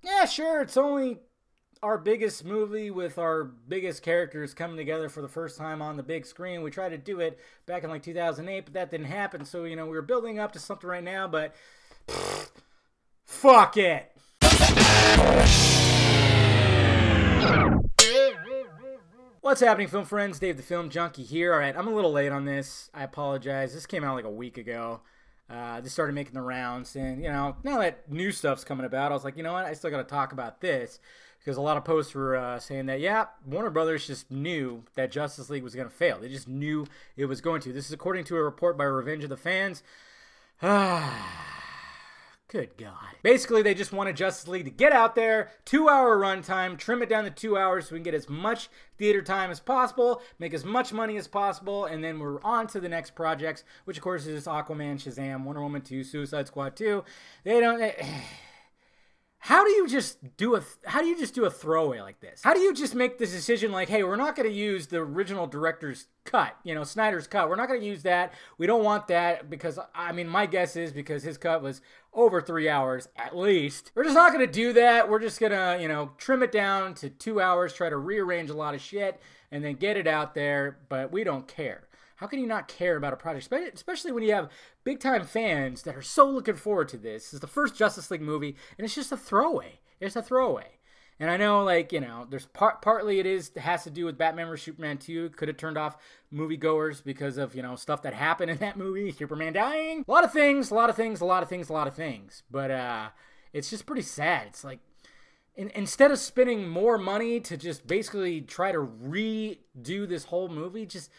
Yeah, sure, it's only our biggest movie with our biggest characters coming together for the first time on the big screen. We tried to do it back in like 2008, but that didn't happen. So, we were building up to something right now, but fuck it. What's happening, film friends? Dave the Film Junkie here. All right, I'm a little late on this. I apologize. This came out like a week ago. This started making the rounds, and now that new stuff's coming about, I was like, you know what? I still got to talk about this because a lot of posts were saying that, yeah, Warner Brothers just knew that Justice League was going to fail. They just knew it was going to. This is according to a report by Revenge of the Fans. Good God. Basically, they just wanted Justice League to get out there, 2-hour runtime, trim it down to 2 hours so we can get as much theater time as possible, make as much money as possible, and then we're on to the next projects, which of course is Aquaman, Shazam, Wonder Woman 2, Suicide Squad 2. How do you just do a throwaway like this? How do you just make this decision like, hey, we're not going to use the original director's cut, Snyder's cut. We're not going to use that. We don't want that because, my guess is because his cut was over 3 hours at least. We're just not going to do that. We're just going to, trim it down to 2 hours, try to rearrange a lot of shit, and then get it out there, but we don't care. How can you not care about a project, especially when you have big-time fans that are so looking forward to this? This is the first Justice League movie, and it's just a throwaway. It's a throwaway. And I know, there's partly it has to do with Batman vs. Superman 2. Could have turned off moviegoers because of, stuff that happened in that movie. Superman dying. A lot of things. But it's just pretty sad. It's like, instead of spending more money to just basically try to redo this whole movie, just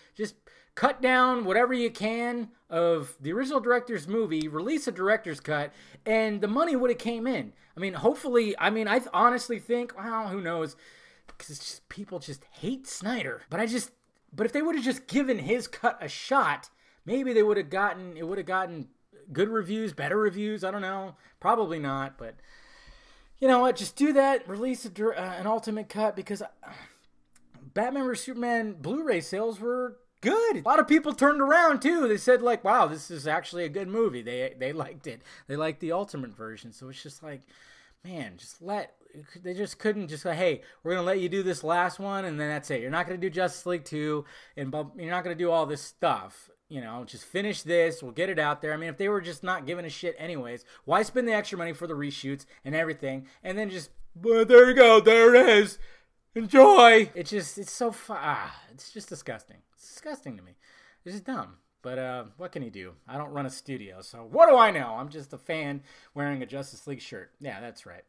cut down whatever you can of the original director's movie, release a director's cut, and the money would have came in. Hopefully, I honestly think, well, who knows, because it's just, people just hate Snyder. But if they would have just given his cut a shot, maybe it would have gotten good reviews, better reviews, I don't know. Probably not, but you know what, just do that, release an ultimate cut, because Batman vs. Superman Blu-ray sales were good. A lot of people turned around too. They said like, wow, this is actually a good movie. They liked it. They liked the ultimate version. So it's just like, man, they just couldn't just say, hey, we're going to let you do this last one and then that's it. You're not going to do Justice League 2 and you're not going to do all this stuff. Just finish this. We'll get it out there. if they were just not giving a shit anyways, why spend the extra money for the reshoots and everything and then just, well, there you go, there it is. Enjoy. It's so it's just disgusting. It's disgusting to me. It's just dumb. But what can you do? I don't run a studio, so what do I know? I'm just a fan wearing a Justice League shirt. Yeah, that's right.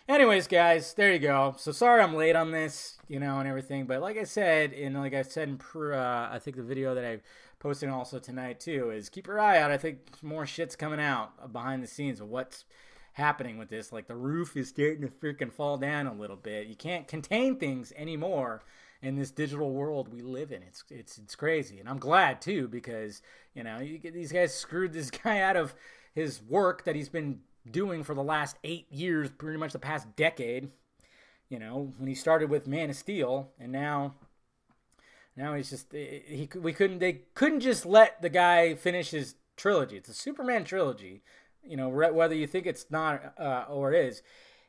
Anyways, guys, there you go. So sorry I'm late on this, and everything. But like I said in I think the video that I posted also tonight too is keep your eye out. I think more shit's coming out behind the scenes of what's happening with this. Like the roof is starting to freaking fall down a little bit. You can't contain things anymore in this digital world we live in. It's crazy, and I'm glad too because these guys screwed this guy out of his work that he's been doing for the last 8 years, pretty much the past decade. When he started with Man of Steel, and now he's just they couldn't just let the guy finish his trilogy. It's a Superman trilogy. Whether you think it's not or it is,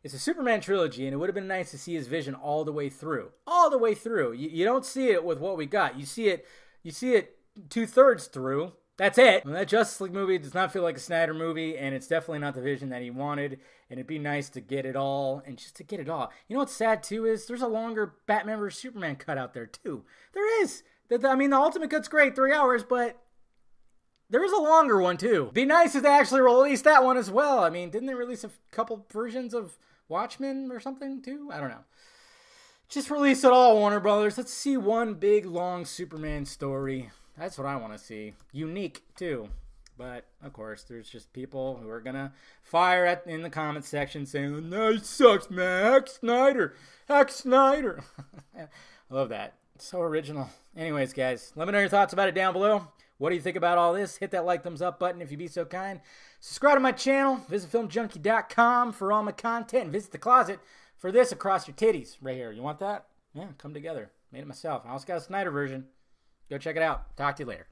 it's a Superman trilogy, and it would have been nice to see his vision all the way through. All the way through. You don't see it with what we got. You see it 2/3 through. That's it. That Justice League movie does not feel like a Snyder movie, and it's definitely not the vision that he wanted, and it'd be nice to get it all, and just to get it all. What's sad, too, is there's a longer Batman vs. Superman cut out there, too. There is. The ultimate cut's great, 3 hours, but there is a longer one, too. Be nice if they actually released that one as well. Didn't they release a couple versions of Watchmen or something, too? I don't know. Just release it all, Warner Brothers. Let's see one big, long Superman story. That's what I want to see. Unique, too. But, of course, there's just people who are going to fire in the comments section saying, no, it sucks, man. Heck Snyder. Heck Snyder. I love that. It's so original. Anyways, guys, let me know your thoughts about it down below. What do you think about all this? Hit that like, thumbs up button if you'd be so kind. Subscribe to my channel. Visit filmjunkie.com for all my content. And visit the closet for this across your titties right here. You want that? Yeah, come together. Made it myself. I also got a Snyder version. Go check it out. Talk to you later.